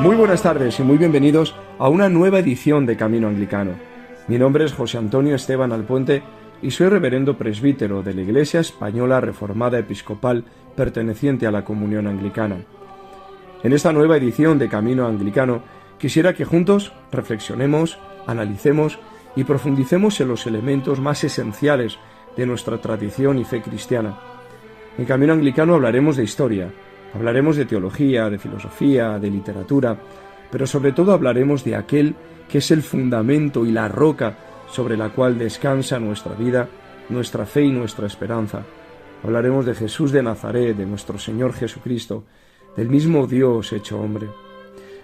Muy buenas tardes y muy bienvenidos a una nueva edición de Camino Anglicano. Mi nombre es José Antonio Esteban Alpuente y soy reverendo presbítero de la Iglesia Española Reformada Episcopal perteneciente a la Comunión Anglicana. En esta nueva edición de Camino Anglicano quisiera que juntos reflexionemos, analicemos y profundicemos en los elementos más esenciales de nuestra tradición y fe cristiana. En Camino Anglicano hablaremos de historia, hablaremos de teología, de filosofía, de literatura, pero sobre todo hablaremos de aquel que es el fundamento y la roca sobre la cual descansa nuestra vida, nuestra fe y nuestra esperanza. Hablaremos de Jesús de Nazaret, de nuestro Señor Jesucristo, del mismo Dios hecho hombre.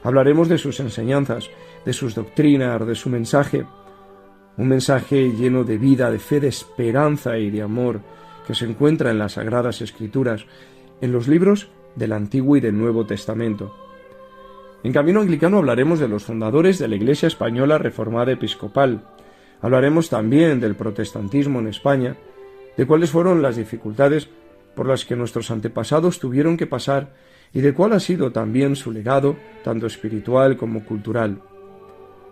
Hablaremos de sus enseñanzas, de sus doctrinas, de su mensaje, un mensaje lleno de vida, de fe, de esperanza y de amor que se encuentra en las Sagradas Escrituras, en los libros del Antiguo y del Nuevo Testamento. En Camino Anglicano hablaremos de los fundadores de la Iglesia Española Reformada Episcopal. Hablaremos también del protestantismo en España, de cuáles fueron las dificultades por las que nuestros antepasados tuvieron que pasar y de cuál ha sido también su legado, tanto espiritual como cultural.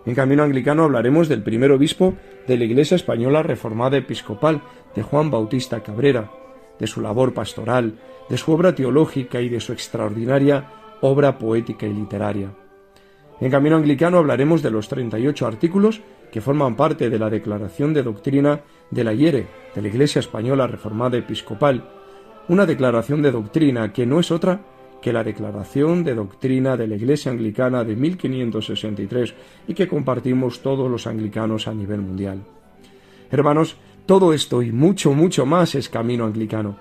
En Camino Anglicano hablaremos del primer obispo de la Iglesia Española Reformada Episcopal, de Juan Bautista Cabrera, de su labor pastoral, de su obra teológica y de su extraordinaria obra poética y literaria. En Camino Anglicano hablaremos de los 38 artículos que forman parte de la Declaración de Doctrina de la IERE, de la Iglesia Española Reformada Episcopal, una declaración de doctrina que no es otra que la Declaración de Doctrina de la Iglesia Anglicana de 1563 y que compartimos todos los anglicanos a nivel mundial. Hermanos, todo esto y mucho, mucho más es Camino Anglicano,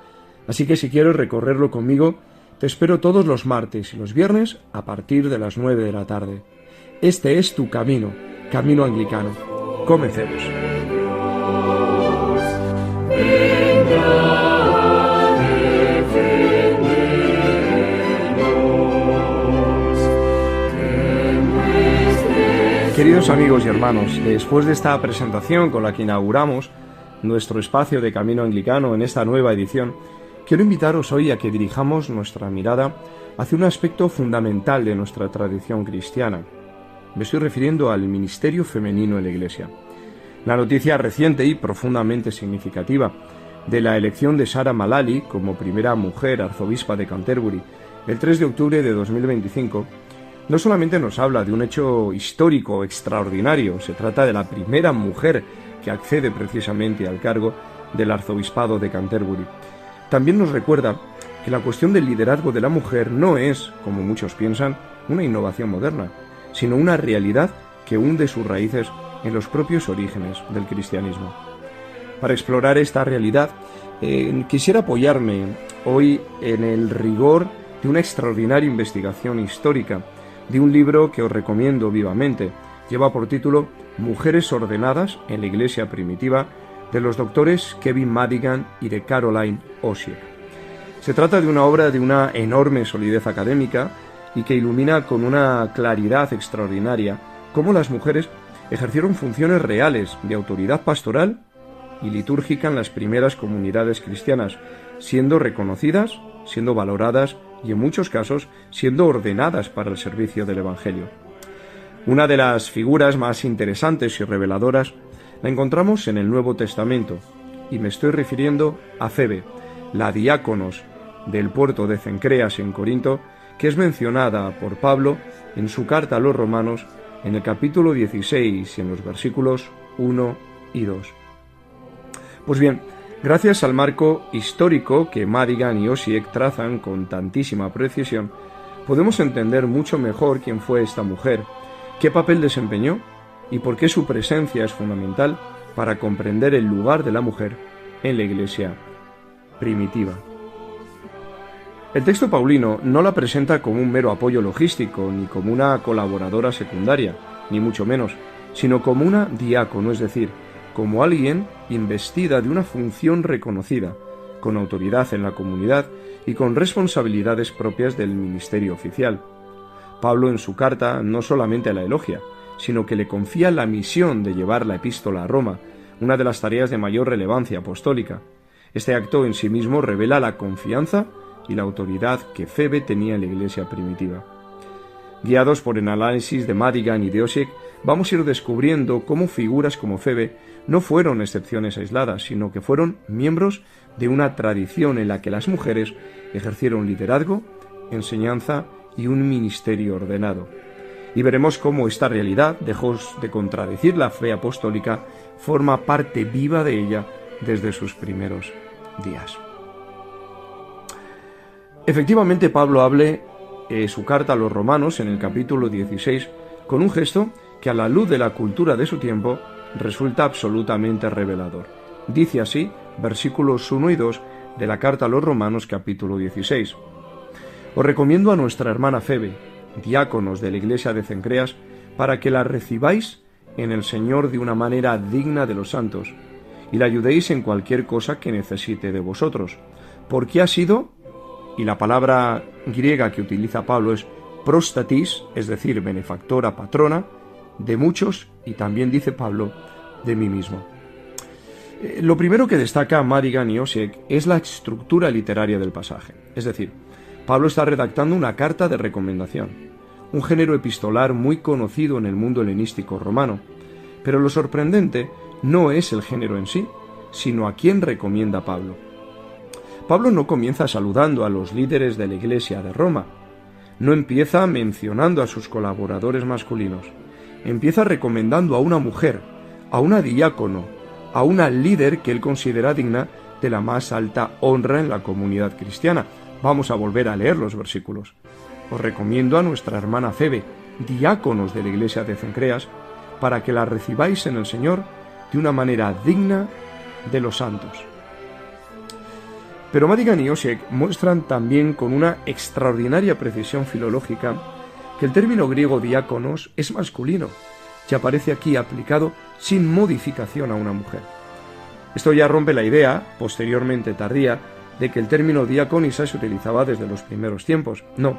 así que si quieres recorrerlo conmigo, te espero todos los martes y los viernes a partir de las 9 de la tarde. Este es tu camino, Camino Anglicano. Comencemos. Queridos amigos y hermanos, después de esta presentación con la que inauguramos nuestro espacio de Camino Anglicano en esta nueva edición, quiero invitaros hoy a que dirijamos nuestra mirada hacia un aspecto fundamental de nuestra tradición cristiana. Me estoy refiriendo al ministerio femenino en la Iglesia. La noticia reciente y profundamente significativa de la elección de Sarah Malali como primera mujer arzobispa de Canterbury el 3 de octubre de 2025 no solamente nos habla de un hecho histórico extraordinario, se trata de la primera mujer que accede precisamente al cargo del arzobispado de Canterbury. También nos recuerda que la cuestión del liderazgo de la mujer no es, como muchos piensan, una innovación moderna, sino una realidad que hunde sus raíces en los propios orígenes del cristianismo. Para explorar esta realidad, quisiera apoyarme hoy en el rigor de una extraordinaria investigación histórica, de un libro que os recomiendo vivamente. Lleva por título Mujeres ordenadas en la Iglesia primitiva, de los doctores Kevin Madigan y de Caroline Osiek. Se trata de una obra de una enorme solidez académica y que ilumina con una claridad extraordinaria cómo las mujeres ejercieron funciones reales de autoridad pastoral y litúrgica en las primeras comunidades cristianas, siendo reconocidas, siendo valoradas y en muchos casos siendo ordenadas para el servicio del Evangelio. Una de las figuras más interesantes y reveladoras la encontramos en el Nuevo Testamento, y me estoy refiriendo a Febe, la diáconos del puerto de Cencreas en Corinto, que es mencionada por Pablo en su carta a los romanos en el capítulo 16 y en los versículos 1 y 2. Pues bien, gracias al marco histórico que Madigan y Osiek trazan con tantísima precisión, podemos entender mucho mejor quién fue esta mujer, qué papel desempeñó y por qué su presencia es fundamental para comprender el lugar de la mujer en la Iglesia primitiva. El texto paulino no la presenta como un mero apoyo logístico, ni como una colaboradora secundaria, ni mucho menos, sino como una diácono, es decir, como alguien investida de una función reconocida, con autoridad en la comunidad y con responsabilidades propias del ministerio oficial. Pablo en su carta no solamente la elogia, sino que le confía la misión de llevar la epístola a Roma, una de las tareas de mayor relevancia apostólica. Este acto en sí mismo revela la confianza y la autoridad que Febe tenía en la Iglesia primitiva. Guiados por el análisis de Madigan y de Osiek, vamos a ir descubriendo cómo figuras como Febe no fueron excepciones aisladas, sino que fueron miembros de una tradición en la que las mujeres ejercieron liderazgo, enseñanza y un ministerio ordenado. Y veremos cómo esta realidad, lejos de contradecir la fe apostólica, forma parte viva de ella desde sus primeros días. Efectivamente, Pablo habla su carta a los romanos en el capítulo 16 con un gesto que a la luz de la cultura de su tiempo resulta absolutamente revelador. Dice así, versículos 1 y 2 de la carta a los romanos capítulo 16. Os recomiendo a nuestra hermana Febe, diáconos de la iglesia de Cencreas, para que la recibáis en el Señor de una manera digna de los santos, y la ayudéis en cualquier cosa que necesite de vosotros, porque ha sido, y la palabra griega que utiliza Pablo es prostatis, es decir, benefactora, patrona, de muchos, y también dice Pablo, de mí mismo. Lo primero que destaca Madigan y Osiek es la estructura literaria del pasaje, es decir, Pablo está redactando una carta de recomendación, un género epistolar muy conocido en el mundo helenístico romano, pero lo sorprendente no es el género en sí, sino a quién recomienda Pablo. Pablo no comienza saludando a los líderes de la iglesia de Roma, no empieza mencionando a sus colaboradores masculinos, empieza recomendando a una mujer, a una diácono, a una líder que él considera digna de la más alta honra en la comunidad cristiana. Vamos a volver a leer los versículos. Os recomiendo a nuestra hermana Febe, diáconos de la iglesia de Cencreas, para que la recibáis en el Señor de una manera digna de los santos. Pero Madigan y Osiek muestran también con una extraordinaria precisión filológica que el término griego diáconos es masculino, que aparece aquí aplicado sin modificación a una mujer. Esto ya rompe la idea, posteriormente tardía, de que el término diaconisa se utilizaba desde los primeros tiempos. No,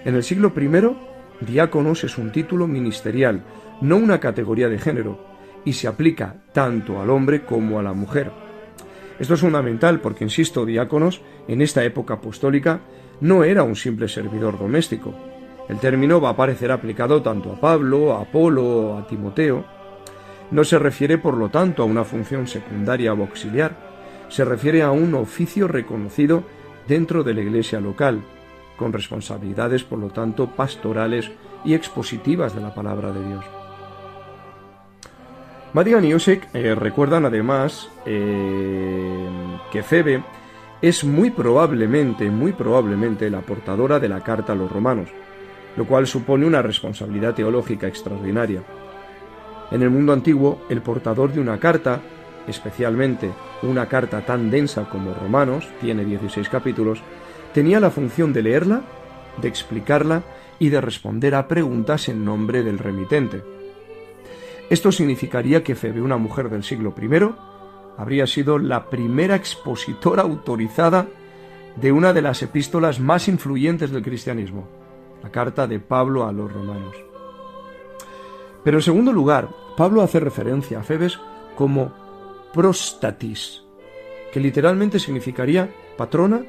en el siglo I, diáconos es un título ministerial, no una categoría de género, y se aplica tanto al hombre como a la mujer. Esto es fundamental porque, insisto, diáconos, en esta época apostólica, no era un simple servidor doméstico. El término va a aparecer aplicado tanto a Pablo, a Apolo, a Timoteo. No se refiere, por lo tanto, a una función secundaria o auxiliar. Se refiere a un oficio reconocido dentro de la iglesia local, con responsabilidades, por lo tanto, pastorales y expositivas de la palabra de Dios. Madigan y Osiek recuerdan además que Febe es muy probablemente la portadora de la carta a los romanos, lo cual supone una responsabilidad teológica extraordinaria. En el mundo antiguo, el portador de una carta, especialmente una carta tan densa como Romanos, tiene 16 capítulos, tenía la función de leerla, de explicarla y de responder a preguntas en nombre del remitente. Esto significaría que Febe, una mujer del siglo I, habría sido la primera expositora autorizada de una de las epístolas más influyentes del cristianismo, la carta de Pablo a los romanos. Pero en segundo lugar, Pablo hace referencia a Febes como prostatis, que literalmente significaría patrona,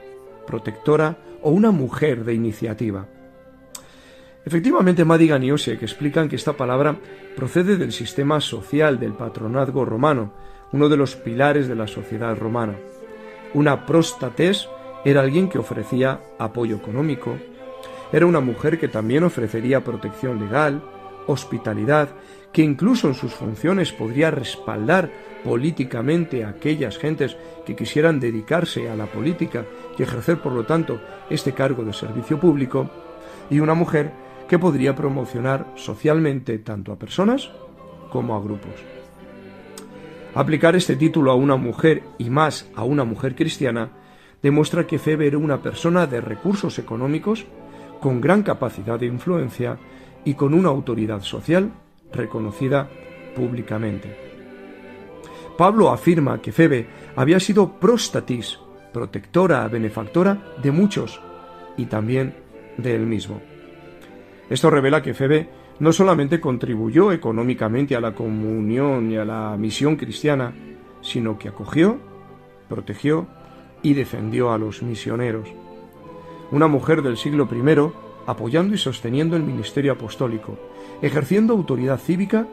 protectora o una mujer de iniciativa. Efectivamente, Madigan y Osiek explican que esta palabra procede del sistema social del patronazgo romano, uno de los pilares de la sociedad romana. Una próstates era alguien que ofrecía apoyo económico, era una mujer que también ofrecería protección legal, hospitalidad, que incluso en sus funciones podría respaldar políticamente a aquellas gentes que quisieran dedicarse a la política y ejercer, por lo tanto, este cargo de servicio público, y una mujer que podría promocionar socialmente tanto a personas como a grupos. Aplicar este título a una mujer y más a una mujer cristiana demuestra que Febe era una persona de recursos económicos, con gran capacidad de influencia y con una autoridad social reconocida públicamente. Pablo afirma que Febe había sido prostatis, protectora, benefactora de muchos y también de él mismo. Esto revela que Febe no solamente contribuyó económicamente a la comunión y a la misión cristiana, sino que acogió, protegió y defendió a los misioneros. Una mujer del siglo I apoyando y sosteniendo el ministerio apostólico, ejerciendo autoridad cívica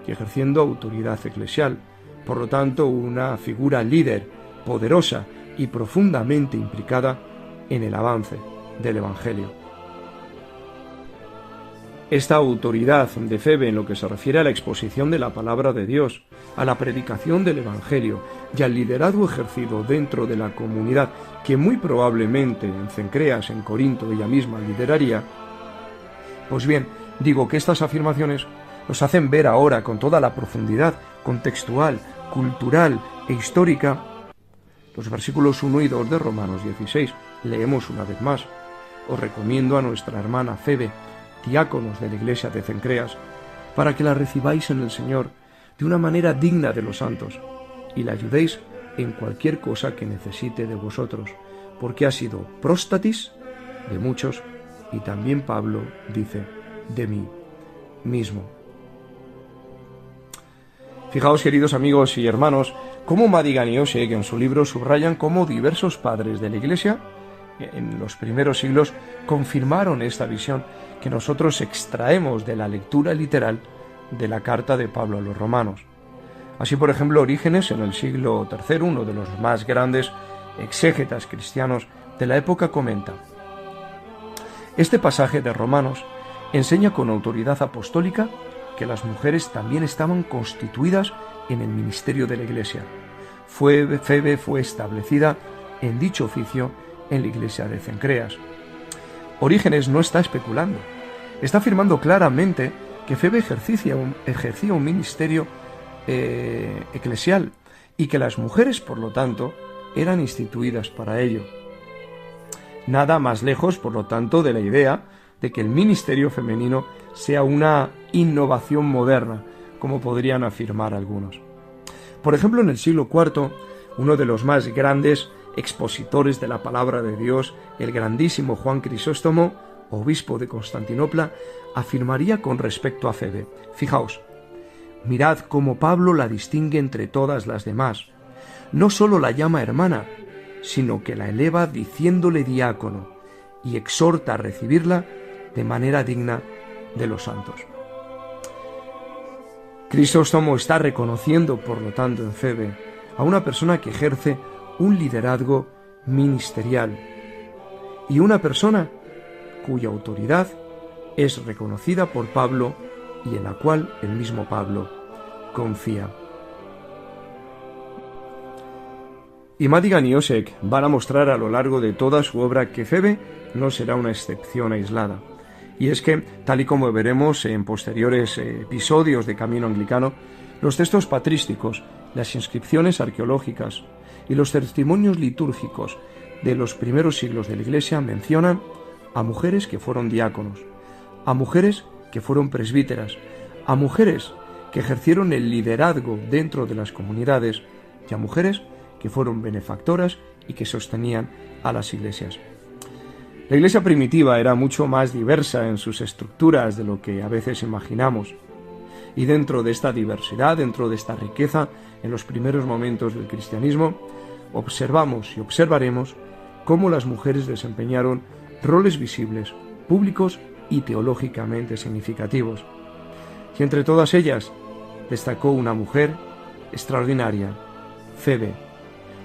y ejerciendo autoridad eclesial. Por lo tanto, una figura líder, poderosa y profundamente implicada en el avance del Evangelio. Esta autoridad de Febe en lo que se refiere a la exposición de la palabra de Dios, a la predicación del Evangelio y al liderazgo ejercido dentro de la comunidad que muy probablemente en Cencreas, en Corinto, ella misma lideraría, pues bien, digo que estas afirmaciones nos hacen ver ahora con toda la profundidad contextual, cultural e histórica los versículos 1 y 2 de Romanos 16. Leemos una vez más. Os recomiendo a nuestra hermana Febe, diáconos de la iglesia de Cencreas, para que la recibáis en el Señor de una manera digna de los santos y la ayudéis en cualquier cosa que necesite de vosotros, porque ha sido próstatis de muchos y también Pablo dice de mí mismo. Fijaos, queridos amigos y hermanos, cómo Madigan y Osek en su libro subrayan cómo diversos padres de la Iglesia en los primeros siglos confirmaron esta visión que nosotros extraemos de la lectura literal de la carta de Pablo a los romanos. Así, por ejemplo, Orígenes, en el siglo III, uno de los más grandes exégetas cristianos de la época, comenta: este pasaje de Romanos enseña con autoridad apostólica que las mujeres también estaban constituidas en el ministerio de la Iglesia. Febe fue establecida en dicho oficio en la iglesia de Cencreas. Orígenes no está especulando, está afirmando claramente que Febe ejercía un ministerio eclesial y que las mujeres, por lo tanto, eran instituidas para ello. Nada más lejos, por lo tanto, de la idea de que el ministerio femenino sea una innovación moderna, como podrían afirmar algunos. Por ejemplo, en el siglo IV, uno de los más grandes expositores de la palabra de Dios, el grandísimo Juan Crisóstomo, obispo de Constantinopla, afirmaría con respecto a Febe: fijaos, mirad cómo Pablo la distingue entre todas las demás. No solo la llama hermana, sino que la eleva diciéndole diácono y exhorta a recibirla de manera digna de los santos. Crisóstomo está reconociendo, por lo tanto, en Febe a una persona que ejerce un liderazgo ministerial y una persona cuya autoridad es reconocida por Pablo y en la cual el mismo Pablo confía. Y Madigan y Osek van a mostrar a lo largo de toda su obra que Febe no será una excepción aislada. Y es que, tal y como veremos en posteriores episodios de Camino Anglicano, los textos patrísticos, las inscripciones arqueológicas y los testimonios litúrgicos de los primeros siglos de la Iglesia mencionan a mujeres que fueron diáconos, a mujeres que fueron presbíteras, a mujeres que ejercieron el liderazgo dentro de las comunidades y a mujeres que fueron benefactoras y que sostenían a las iglesias. La iglesia primitiva era mucho más diversa en sus estructuras de lo que a veces imaginamos. Y dentro de esta diversidad, dentro de esta riqueza, en los primeros momentos del cristianismo, observamos y observaremos cómo las mujeres desempeñaron roles visibles, públicos y teológicamente significativos. Y entre todas ellas destacó una mujer extraordinaria, Febe,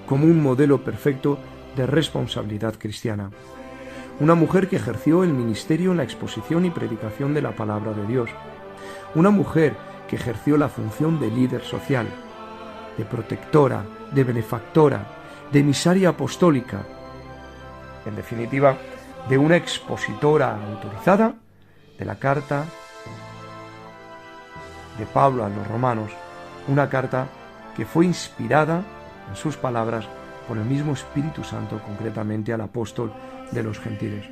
como un modelo perfecto de responsabilidad cristiana. Una mujer que ejerció el ministerio en la exposición y predicación de la palabra de Dios. Una mujer que ejerció la función de líder social, de protectora, de benefactora, de emisaria apostólica. En definitiva, de una expositora autorizada de la carta de Pablo a los romanos, una carta que fue inspirada en sus palabras por el mismo Espíritu Santo, concretamente al apóstol de los gentiles.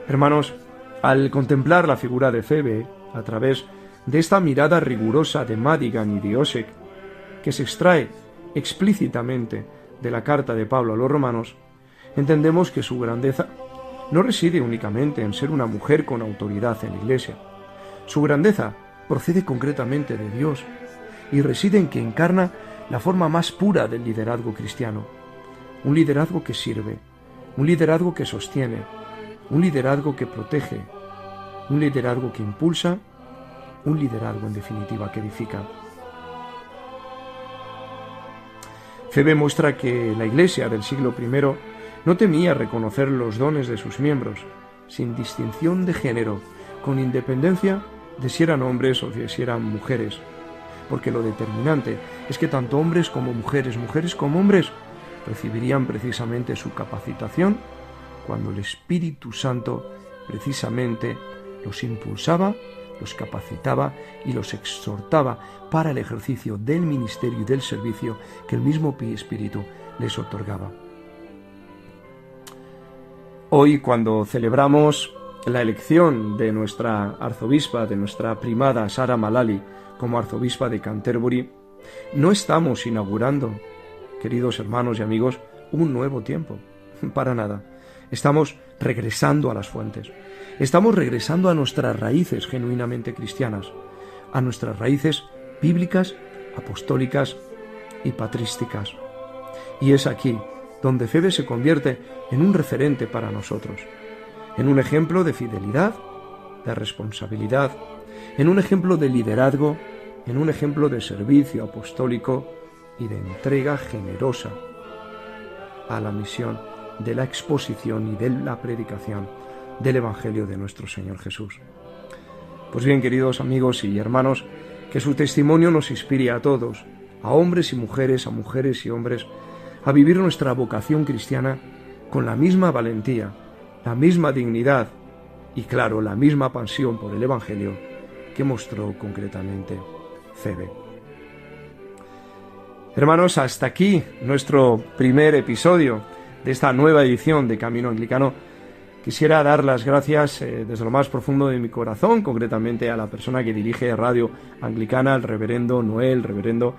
Hermanos, al contemplar la figura de Febe a través de esta mirada rigurosa de Madigan y de Osek, que se extrae explícitamente de la carta de Pablo a los romanos, entendemos que su grandeza no reside únicamente en ser una mujer con autoridad en la Iglesia. Su grandeza procede concretamente de Dios y reside en que encarna la forma más pura del liderazgo cristiano, un liderazgo que sirve, un liderazgo que sostiene, un liderazgo que protege, un liderazgo que impulsa, un liderazgo en definitiva que edifica. Febe muestra que la Iglesia del siglo I no temía reconocer los dones de sus miembros, sin distinción de género, con independencia de si eran hombres o de si eran mujeres, porque lo determinante es que tanto hombres como mujeres, mujeres como hombres, recibirían precisamente su capacitación cuando el Espíritu Santo precisamente los impulsaba, los capacitaba y los exhortaba para el ejercicio del ministerio y del servicio que el mismo Espíritu les otorgaba. Hoy, cuando celebramos la elección de nuestra arzobispa, de nuestra primada Sara Malali como arzobispa de Canterbury, no estamos inaugurando, queridos hermanos y amigos, un nuevo tiempo, para nada. Estamos regresando a las fuentes. Estamos regresando a nuestras raíces genuinamente cristianas, a nuestras raíces bíblicas, apostólicas y patrísticas. Y es aquí donde Febe se convierte en un referente para nosotros, en un ejemplo de fidelidad, de responsabilidad, en un ejemplo de liderazgo, en un ejemplo de servicio apostólico y de entrega generosa a la misión de la exposición y de la predicación del Evangelio de nuestro Señor Jesús. Pues bien, queridos amigos y hermanos, que su testimonio nos inspire a todos, a hombres y mujeres, a mujeres y hombres, a vivir nuestra vocación cristiana con la misma valentía, la misma dignidad y, claro, la misma pasión por el Evangelio que mostró concretamente Febe. Hermanos, hasta aquí nuestro primer episodio de esta nueva edición de Camino Anglicano. Quisiera dar las gracias desde lo más profundo de mi corazón, concretamente a la persona que dirige Radio Anglicana, el reverendo Noel, reverendo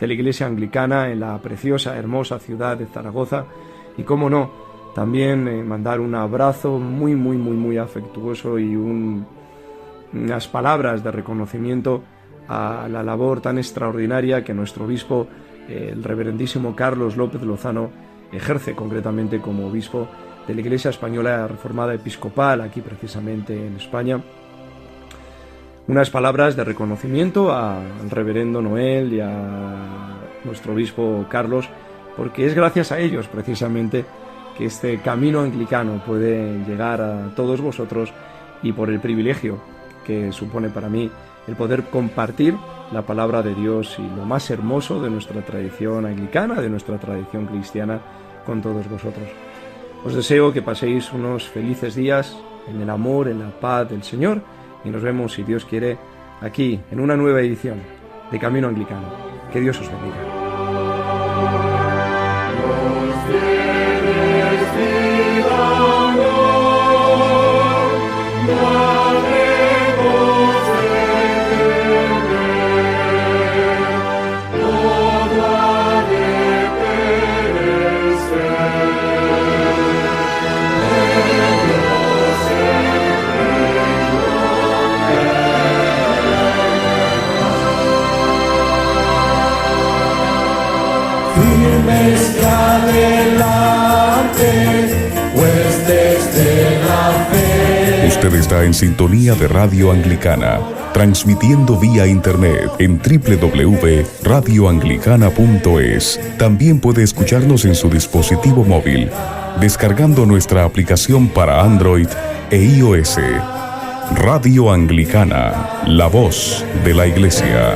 de la Iglesia Anglicana en la preciosa, hermosa ciudad de Zaragoza. Y cómo no, también mandar un abrazo muy afectuoso y unas palabras de reconocimiento a la labor tan extraordinaria que nuestro obispo, el reverendísimo Carlos López Lozano, ejerce concretamente como obispo de la Iglesia Española Reformada Episcopal, aquí precisamente en España. Unas palabras de reconocimiento al reverendo Noel y a nuestro obispo Carlos, porque es gracias a ellos precisamente que este camino anglicano puede llegar a todos vosotros, y por el privilegio que supone para mí el poder compartir la palabra de Dios y lo más hermoso de nuestra tradición anglicana, de nuestra tradición cristiana, con todos vosotros. Os deseo que paséis unos felices días en el amor, en la paz del Señor, y nos vemos, si Dios quiere, aquí en una nueva edición de Camino Anglicano. Que Dios os bendiga. Usted está en sintonía de Radio Anglicana, transmitiendo vía internet en www.radioanglicana.es. También puede escucharnos en su dispositivo móvil, descargando nuestra aplicación para Android e iOS. Radio Anglicana, la voz de la Iglesia.